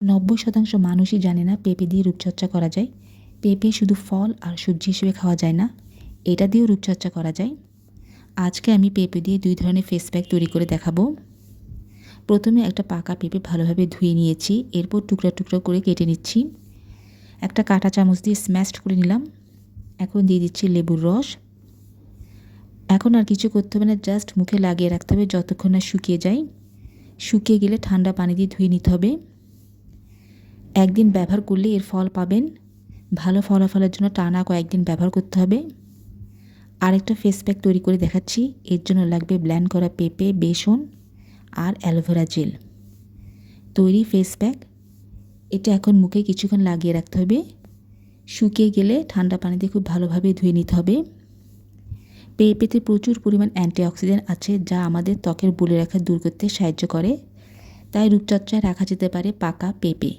90% মানুষই জানে না পেঁপে দিয়ে রূপচর্চা করা যায়। পেঁপে শুধু ফল আর সবজি হিসেবে খাওয়া যায় না, এটা দিয়েও রূপচর্চা করা যায়। আজকে আমি পেঁপে দিয়ে 2 ধরনের ফেস প্যাক তৈরি করে দেখাবো। প্রথমে একটা পাকা পেঁপে ভালোভাবে ধুয়ে নিয়েছি, এরপর টুকরা টুকরা করে কেটে নিচ্ছি। একটা কাঁটা চামচ দিয়ে স্ম্যাশড করে নিলাম। এখন দিয়ে দিচ্ছি লেবুর রস। এখন আর কিছু করতে হবে না, জাস্ট মুখে লাগিয়ে রাখতে হবে যতক্ষণ না শুকিয়ে যায়। শুকিয়ে গেলে ঠান্ডা পানি দিয়ে ধুয়ে নিতে হবে। একদিন ব্যবহার করলে এর ফল পাবেন। ভালো ফলাফলের জন্য টানা কয়েকদিন ব্যবহার করতে হবে। আরেকটা ফেস প্যাক তৈরি করে দেখাচ্ছি। এর জন্য লাগবে ব্লেন্ড করা পেঁপে, বেসন আর অ্যালোভেরা জেল। তৈরি ফেস প্যাক। এটা এখন মুখে কিছুক্ষণ লাগিয়ে রাখতে হবে। শুকিয়ে গেলে ঠান্ডা পানি দিয়ে খুব ভালোভাবে ধুয়ে নিতে হবে। পেঁপেতে প্রচুর পরিমাণ অ্যান্টিঅক্সিডেন্ট আছে, যা আমাদের ত্বকের বলে রাখা দূর করতে সাহায্য করে। তাই রূপচর্চায় রাখা যেতে পারে পাকা পেঁপে।